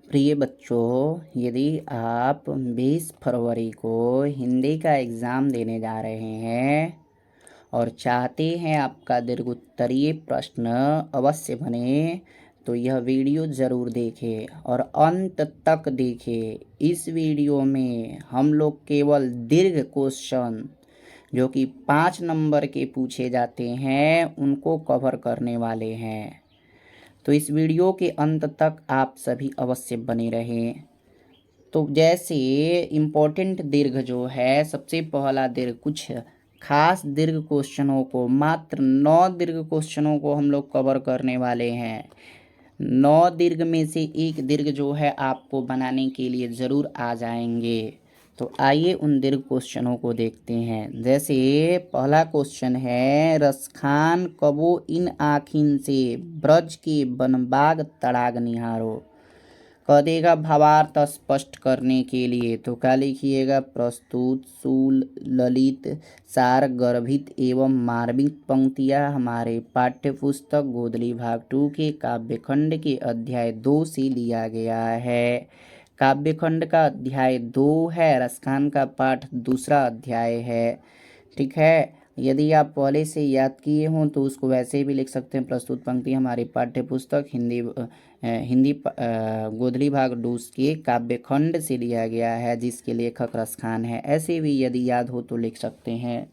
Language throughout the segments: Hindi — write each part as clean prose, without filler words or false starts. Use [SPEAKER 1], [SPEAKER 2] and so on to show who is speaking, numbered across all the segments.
[SPEAKER 1] प्रिय बच्चों, यदि आप 20 फरवरी को हिंदी का एग्ज़ाम देने जा रहे हैं और चाहते हैं आपका दीर्घोत्तरीय प्रश्न अवश्य बने, तो यह वीडियो ज़रूर देखें और अंत तक देखें। इस वीडियो में हम लोग केवल दीर्घ क्वेश्चन जो कि 5 नंबर के पूछे जाते हैं उनको कवर करने वाले हैं। तो इस वीडियो के अंत तक आप सभी अवश्य बने रहें। तो जैसे इम्पोर्टेंट दीर्घ जो है, सबसे पहला दीर्घ, कुछ खास दीर्घ क्वेश्चनों को, मात्र 9 दीर्घ क्वेश्चनों को हम लोग कवर करने वाले हैं। 9 दीर्घ में से एक दीर्घ जो है आपको बनाने के लिए ज़रूर आ जाएंगे। तो आइए उन दीर्घ क्वेश्चनों को देखते हैं। जैसे पहला क्वेश्चन है, रसखान कबो इन आखिन से ब्रज के बनबाग तड़ाग निहारो। कह देगा भावार्थ स्पष्ट करने के लिए, तो क्या लिखिएगा? प्रस्तुत सुललित सार गर्भित एवं मार्मिक पंक्तियाँ हमारे पाठ्य पुस्तक गोदली भाग 2 के काव्यखंड के अध्याय 2 से लिया गया है। काव्यखंड का अध्याय 2 है, रसखान का पाठ दूसरा अध्याय है। ठीक है, यदि आप पहले से याद किए हों तो उसको वैसे भी लिख सकते हैं। प्रस्तुत पंक्ति हमारी पाठ्य पुस्तक हिंदी गोदली भाग 2 के काव्यखंड से लिया गया है, जिसके लेखक रसखान है। ऐसे भी यदि याद हो तो लिख सकते हैं।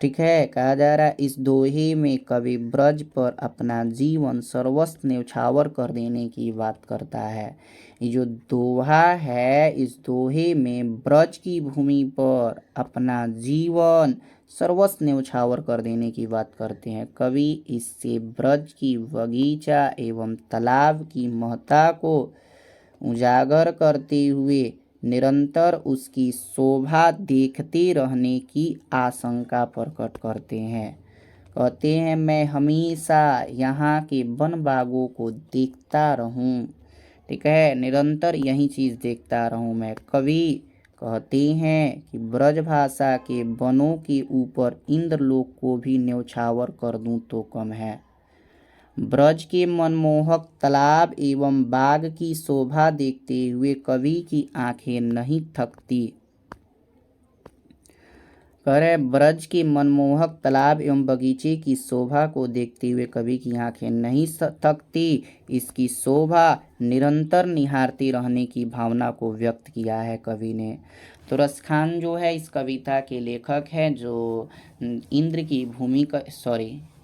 [SPEAKER 1] ठीक है, कहा जा रहा है, इस दोहे में कवि ब्रज पर अपना जीवन सर्वस्व न्यौछावर कर देने की बात करता है। ये जो दोहा है, इस दोहे में ब्रज की भूमि पर अपना जीवन सर्वस्व न्यौछावर कर देने की बात करते हैं। कवि इससे ब्रज की बगीचा एवं तालाब की महत्ता को उजागर करते हुए निरंतर उसकी शोभा देखते रहने की आशंका प्रकट करते हैं। कहते हैं, मैं हमेशा यहाँ के वन बागों को देखता रहूं। ठीक है, निरंतर यही चीज़ देखता रहूं मैं। कवि कहते हैं कि ब्रज भाषा के वनों के ऊपर इंद्रलोक को भी न्यौछावर कर दूं तो कम है। ब्रज के मनमोहक तालाब एवं बाग की शोभा देखते हुए कवि की आंखें नहीं थकती। कह रहे, ब्रज के मनमोहक तालाब एवं बगीचे की शोभा को देखते हुए कवि की आंखें नहीं थकती। इसकी शोभा निरंतर निहारती रहने की भावना को व्यक्त किया है कवि ने। तो रसखान जो है इस कविता के लेखक हैं, जो इंद्र की भूमि का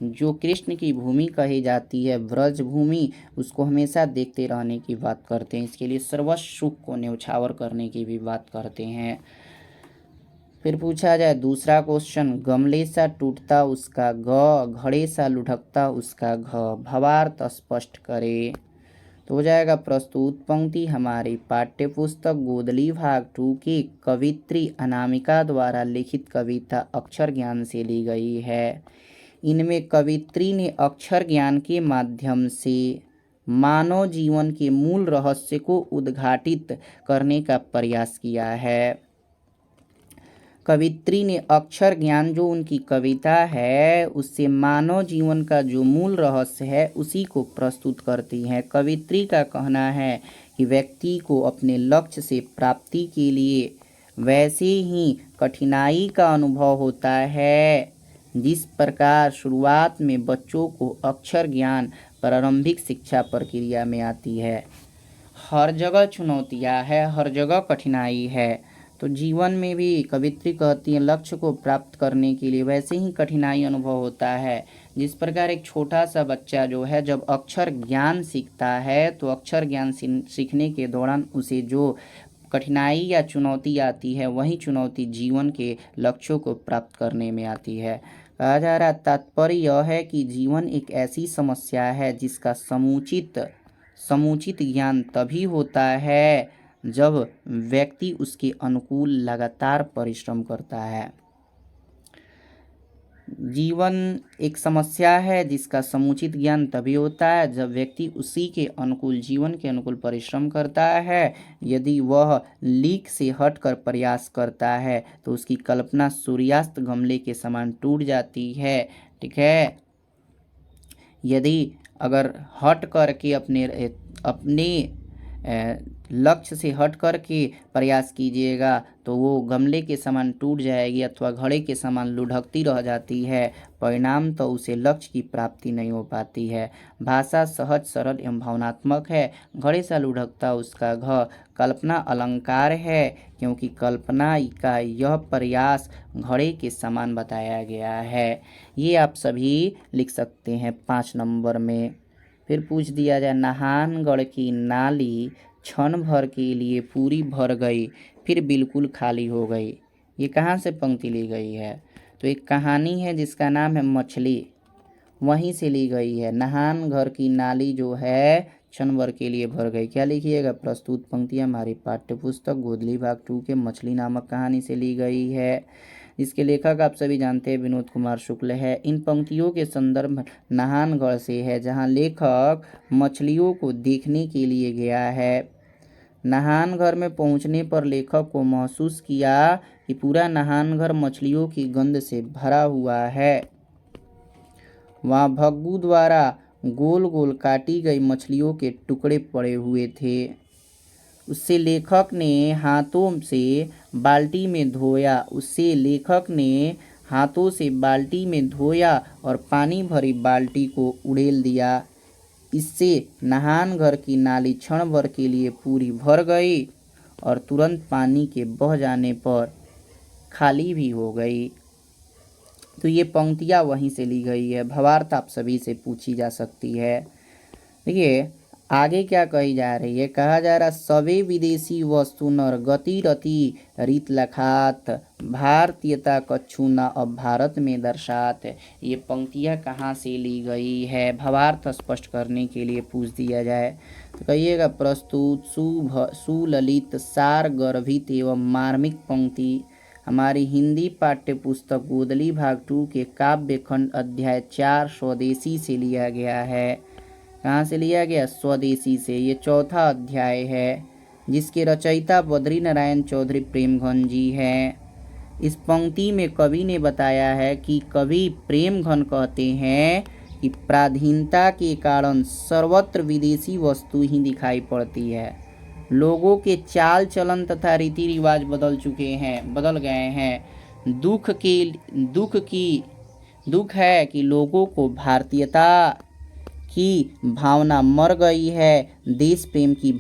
[SPEAKER 1] जो कृष्ण की भूमि कही जाती है, ब्रज भूमि, उसको हमेशा देखते रहने की बात करते हैं। इसके लिए सर्वस्व सुख को न्यौछावर करने की भी बात करते हैं। फिर पूछा जाए दूसरा क्वेश्चन, गमले सा टूटता उसका ग, घड़े सा लुढ़कता उसका घ, भावार्थ स्पष्ट करे। तो हो जाएगा, प्रस्तुत पंक्ति हमारी पाठ्य पुस्तक गोदली भाग 2 की कवित्री अनामिका द्वारा लिखित कविता अक्षर ज्ञान से ली गई है। इनमें कवित्री ने अक्षर ज्ञान के माध्यम से मानव जीवन के मूल रहस्य को उद्घाटित करने का प्रयास किया है। कवित्री ने अक्षर ज्ञान, जो उनकी कविता है, उससे मानव जीवन का जो मूल रहस्य है उसी को प्रस्तुत करती है। कवित्री का कहना है कि व्यक्ति को अपने लक्ष्य से प्राप्ति के लिए वैसे ही कठिनाई का अनुभव होता है जिस प्रकार शुरुआत में बच्चों को अक्षर ज्ञान प्रारंभिक शिक्षा प्रक्रिया में आती है। हर जगह चुनौतियाँ है, हर जगह कठिनाई है। तो जीवन में भी कवित्री कहती है, लक्ष्य को प्राप्त करने के लिए वैसे ही कठिनाई अनुभव होता है। जिस प्रकार एक छोटा सा बच्चा जो है जब अक्षर ज्ञान सीखता है, तो अक्षर ज्ञान सीखने के दौरान उसे जो कठिनाई या चुनौती आती है, वही चुनौती जीवन के लक्ष्यों को प्राप्त करने में आती है। कहा जा रहा, तात्पर्य यह है कि जीवन एक ऐसी समस्या है जिसका समुचित ज्ञान तभी होता है जब व्यक्ति उसके अनुकूल लगातार परिश्रम करता है। जीवन एक समस्या है जिसका समुचित ज्ञान तभी होता है जब व्यक्ति उसी के अनुकूल, जीवन के अनुकूल परिश्रम करता है। यदि वह लीक से हटकर प्रयास करता है तो उसकी कल्पना सूर्यास्त गमले के समान टूट जाती है। ठीक है, यदि अगर हट करके अपने लक्ष्य से हट कर के प्रयास कीजिएगा तो वो गमले के समान टूट जाएगी अथवा घड़े के समान लुढ़कती रह जाती है, परिणाम तो उसे लक्ष्य की प्राप्ति नहीं हो पाती है। भाषा सहज सरल एवं भावनात्मक है। घड़े सा लुढ़कता उसका घ कल्पना अलंकार है, क्योंकि कल्पना का यह प्रयास घड़े के समान बताया गया है। ये आप सभी लिख सकते हैं 5 नंबर में। फिर पूछ दिया जाए, नहानगढ़ की नाली क्षण भर के लिए पूरी भर गई, फिर बिल्कुल खाली हो गई। ये कहाँ से पंक्ति ली गई है? तो एक कहानी है जिसका नाम है मछली, वहीं से ली गई है। नहानगढ़ की नाली जो है क्षण भर के लिए भर गई। क्या लिखिएगा? प्रस्तुत पंक्तियाँ हमारी पाठ्यपुस्तक गोदली भाग 2 के मछली नामक कहानी से ली गई है। इसके लेखक आप सभी जानते हैं विनोद कुमार शुक्ल है। इन पंक्तियों के संदर्भ नहानगढ़ से है, जहां लेखक मछलियों को देखने के लिए गया है। नहानगढ़ में पहुंचने पर लेखक को महसूस किया कि पूरा नहानगढ़ मछलियों की गंध से भरा हुआ है। वहाँ भग्गू द्वारा गोल गोल काटी गई मछलियों के टुकड़े पड़े हुए थे। उससे लेखक ने हाथों से बाल्टी में धोया और पानी भरी बाल्टी को उड़ेल दिया। इससे नहानगढ़ की नाली क्षण भर के लिए पूरी भर गई और तुरंत पानी के बह जाने पर खाली भी हो गई। तो ये पंक्तियाँ वहीं से ली गई है। भावार्थ आप सभी से पूछी जा सकती है। देखिए आगे क्या कही जा रही है, कहा जा रहा सवे विदेशी वस्तु नर गति रति रीत लखात, भारतीयता कछु न अब भारत में दर्शात। ये पंक्तियाँ कहाँ से ली गई है? भावार्थ स्पष्ट करने के लिए पूछ दिया जाए तो कहिएगा प्रस्तुत सुललित सार गर्भित एवं मार्मिक पंक्ति हमारी हिंदी पाठ्यपुस्तक गोदली भाग 2 के काव्य खंड अध्याय 4 स्वदेशी से लिया गया है। कहाँ से लिया गया? स्वदेशी से। ये चौथा अध्याय है जिसके रचयिता बद्री नारायण चौधरी प्रेमघन जी हैं। इस पंक्ति में कवि ने बताया है कि कवि प्रेमघन कहते हैं कि पराधीनता के कारण सर्वत्र विदेशी वस्तु ही दिखाई पड़ती है। लोगों के चाल चलन तथा रीति रिवाज बदल गए हैं। दुख है कि लोगों को भारतीयता की भावना मर गई है। देश प्रेम की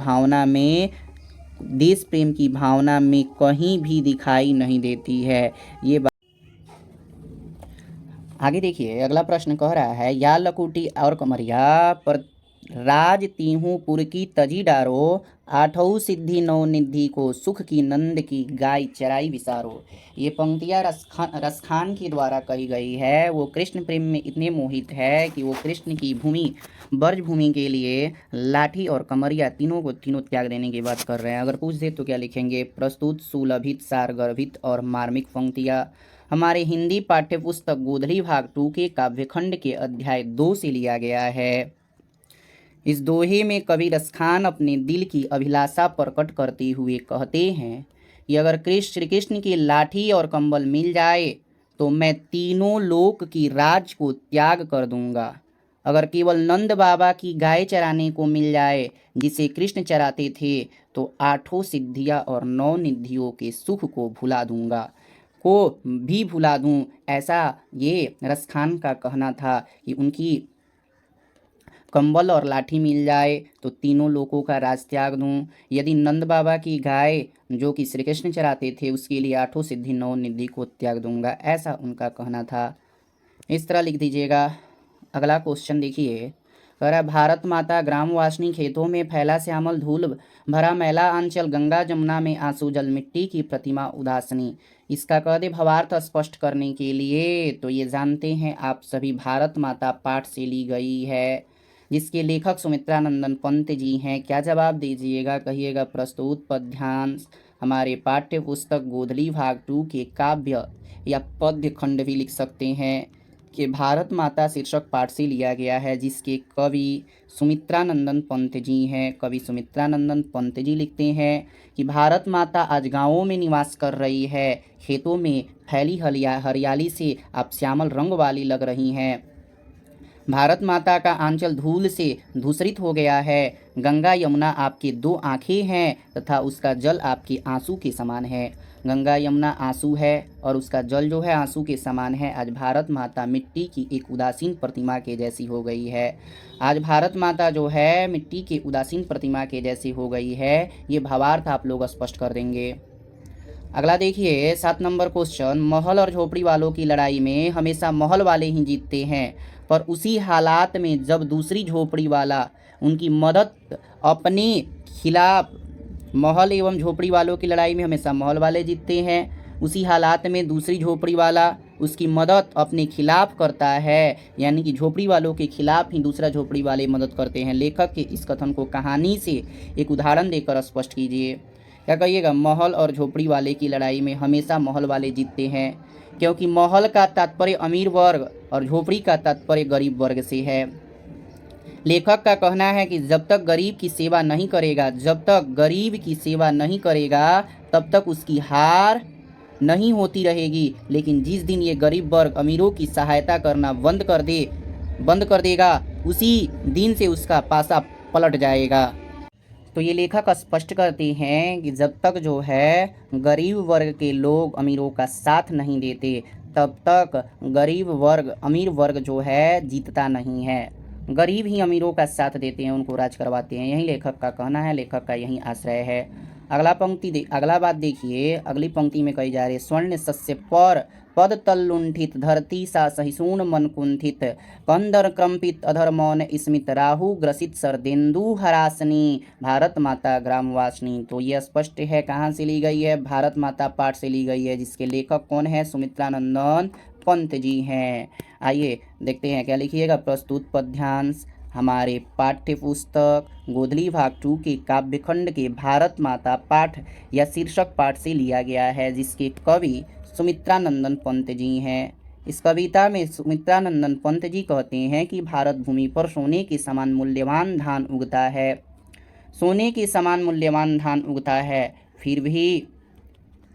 [SPEAKER 1] भावना में कहीं भी दिखाई नहीं देती है। ये बात आगे देखिए, अगला प्रश्न कह रहा है, या लकुटी और कमरिया पर राज तीहूं पुर की तजी डारो, आठों सिद्धि नौ निधि को सुख की नंद की गाय चराई विसारो। ये पंक्तियाँ रसखान के द्वारा कही गई है। वो कृष्ण प्रेम में इतने मोहित है कि वो कृष्ण की ब्रज भूमि के लिए लाठी और कमरिया तीनों को त्याग देने की बात कर रहे हैं। अगर पूछ दे तो क्या लिखेंगे? प्रस्तुत सुलभित सार गर्भित और मार्मिक पंक्तियाँ हमारे हिंदी पाठ्यपुस्तक गोदली भाग 2 के काव्यखंड के अध्याय 2 से लिया गया है। इस दोहे में कवि रसखान अपने दिल की अभिलाषा प्रकट करते हुए कहते हैं कि अगर श्री कृष्ण की लाठी और कंबल मिल जाए तो मैं तीनों लोक की राज को त्याग कर दूंगा। अगर केवल नंद बाबा की गाय चराने को मिल जाए जिसे कृष्ण चराते थे तो आठों सिद्धियां और 9 निधियों के सुख को भी भुला दूं। ऐसा ये रसखान का कहना था कि उनकी कंबल और लाठी मिल जाए तो तीनों लोकों का राज त्याग दूं। यदि नंद बाबा की गाय जो कि श्री कृष्ण चराते थे उसके लिए 8 सिद्धि 9 निधि को त्याग दूंगा, ऐसा उनका कहना था। इस तरह लिख दीजिएगा। अगला क्वेश्चन देखिए, कह रहा भारत माता ग्रामवासिनी खेतों में फैला श्यामल धूल भरा मैला अंचल, गंगा जमुना में आंसू जल मिट्टी की प्रतिमा उदासनी। इसका कह दे भावार्थ स्पष्ट करने के लिए तो ये जानते हैं आप सभी भारत माता पाठ से ली गई है, जिसके लेखक सुमित्रा नंदन पंत जी हैं। क्या जवाब दीजिएगा? कहिएगा प्रस्तुत पद्यांश हमारे पाठ्य पुस्तक गोदली भाग 2 के काव्य या पद्य खंड भी लिख सकते हैं कि भारत माता शीर्षक पाठ से लिया गया है, जिसके कवि सुमित्रानंदन पंत जी हैं। कवि सुमित्रानंदन पंत जी लिखते हैं कि भारत माता आज गाँवों में निवास कर रही है। खेतों में फैली हरियाली से आप श्यामल रंग वाली लग रही हैं। भारत माता का आंचल धूल से धूसरित हो गया है। गंगा यमुना आपकी दो आँखें हैं तथा उसका जल आपके आंसू के समान है। गंगा यमुना आंसू है और उसका जल जो है आंसू के समान है। आज भारत माता मिट्टी की एक उदासीन प्रतिमा के जैसी हो गई है। आज भारत माता जो है मिट्टी के उदासीन प्रतिमा के जैसी हो गई है। ये भावार्थ आप लोग स्पष्ट कर देंगे। अगला देखिए 7 नंबर क्वेश्चन, महल और झोपड़ी वालों की लड़ाई में हमेशा महल वाले ही जीतते हैं, पर उसी हालात में जब दूसरी झोपड़ी वाला उनकी मदद अपने खिलाफ, महल एवं झोपड़ी वालों की लड़ाई में हमेशा महल वाले जीतते हैं, उसी हालात में दूसरी झोपड़ी वाला उसकी मदद अपने खिलाफ करता है, यानी कि झोपड़ी वालों के खिलाफ ही दूसरा झोपड़ी वाले मदद करते हैं। लेखक के इस कथन को कहानी से एक उदाहरण देकर स्पष्ट कीजिए। क्या कहिएगा, महल और झोपड़ी वाले की लड़ाई में हमेशा महल वाले जीतते हैं, क्योंकि महल का तात्पर्य अमीर वर्ग और झोपड़ी का तात्पर्य गरीब वर्ग से है। लेखक का कहना है कि जब तक गरीब की सेवा नहीं करेगा, जब तक गरीब की सेवा नहीं करेगा तब तक उसकी हार नहीं होती रहेगी, लेकिन जिस दिन ये गरीब वर्ग अमीरों की सहायता करना बंद कर देगा, उसी दिन से उसका पासा पलट जाएगा। तो ये लेखक स्पष्ट करते हैं कि जब तक जो है गरीब वर्ग के लोग अमीरों का साथ नहीं देते, तब तक गरीब वर्ग अमीर वर्ग जो है जीतता नहीं है। गरीब ही अमीरों का साथ देते हैं, उनको राज करवाते हैं। यही लेखक का कहना है, लेखक का यही आश्रय है। अगला बात देखिए, अगली पंक्ति में कही जा रही है, स्वर्ण सस्य पर पद तल लुंठित, धरती सा सहिसून मन कुंठित, कंदर कंपित अधर मौन स्मित, राहु ग्रसित सरदेन्दु हरासनी, भारत माता ग्रामवासिनी। तो ये स्पष्ट है कहाँ से ली गई है, भारत माता पाठ से ली गई है, जिसके लेखक कौन है, सुमित्रानंदन पंत जी हैं। आइए देखते हैं क्या लिखिएगा। प्रस्तुत पद्यांश हमारे पाठ्य पुस्तक गोधली भाग 2 के काव्यखंड के भारत माता पाठ या शीर्षक पाठ से लिया गया है, जिसके कवि सुमित्रानंदन पंत जी हैं। इस कविता में सुमित्रानंदन पंत जी कहते हैं कि भारत भूमि पर सोने के समान मूल्यवान धान उगता है, सोने के समान मूल्यवान धान उगता है, फिर भी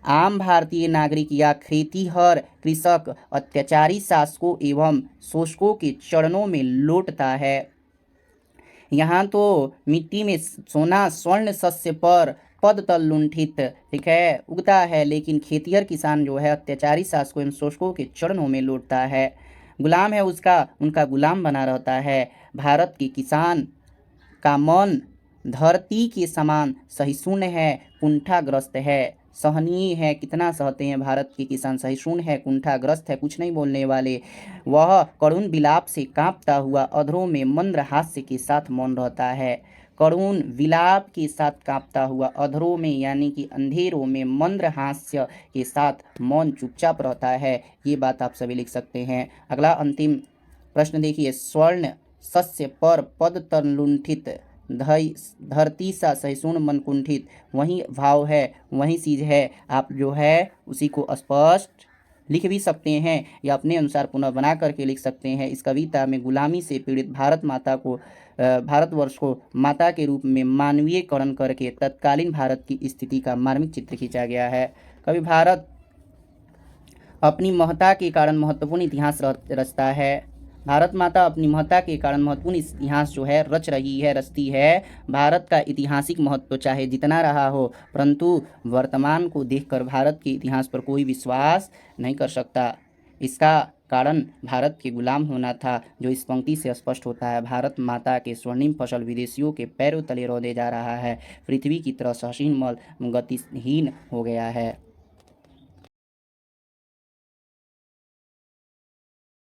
[SPEAKER 1] आम भारतीय नागरिक या खेतीहर कृषक अत्याचारी शासकों एवं शोषकों के चरणों में लौटता है। यहाँ तो मिट्टी में सोना स्वर्ण शस्य पर पद तल लुंठित, ठीक है, उगता है, लेकिन खेतिहर किसान जो है अत्याचारी शासकों एवं शोषकों के चरणों में लौटता है, गुलाम है उसका, उनका गुलाम बना रहता है। भारत के किसान का मन धरती के समान सहिष्णु है, कुंठाग्रस्त है, सहनीय है। कितना सहते हैं भारत के किसान, सहिष्णु है, कुंठाग्रस्त है, कुछ नहीं बोलने वाले। वह करुण विलाप से कांपता हुआ अधरों में मंद्र हास्य के साथ मौन रहता है, करुण विलाप के साथ कांपता हुआ अधरों में यानी कि अंधेरों में मंद्र हास्य के साथ मौन चुपचाप रहता है। ये बात आप सभी लिख सकते हैं। अगला अंतिम प्रश्न देखिए, स्वर्ण सस्य पर पद तल लुंठित, धरती सा सहिष्णु मन कुंठित, वही भाव है, वही चीज़ है, आप जो है उसी को स्पष्ट लिख भी सकते हैं या अपने अनुसार पुनः बना करके लिख सकते हैं। इस कविता में गुलामी से पीड़ित भारत माता को, भारतवर्ष को माता के रूप में मानवीयकरण करके तत्कालीन भारत की स्थिति का मार्मिक चित्र खींचा गया है। कवि भारत अपनी महत्ता के कारण महत्वपूर्ण इतिहास रचता है, भारत माता अपनी महत्ता के कारण महत्वपूर्ण इतिहास जो है रचती है। भारत का ऐतिहासिक महत्व चाहे जितना रहा हो, परंतु वर्तमान को देखकर भारत के इतिहास पर कोई विश्वास नहीं कर सकता। इसका कारण भारत के गुलाम होना था, जो इस पंक्ति से स्पष्ट होता है। भारत माता के स्वर्णिम फसल विदेशियों के पैरों तले रौंदे जा रहा है, पृथ्वी की तरह सहसीन मल गतिहीन हो गया है।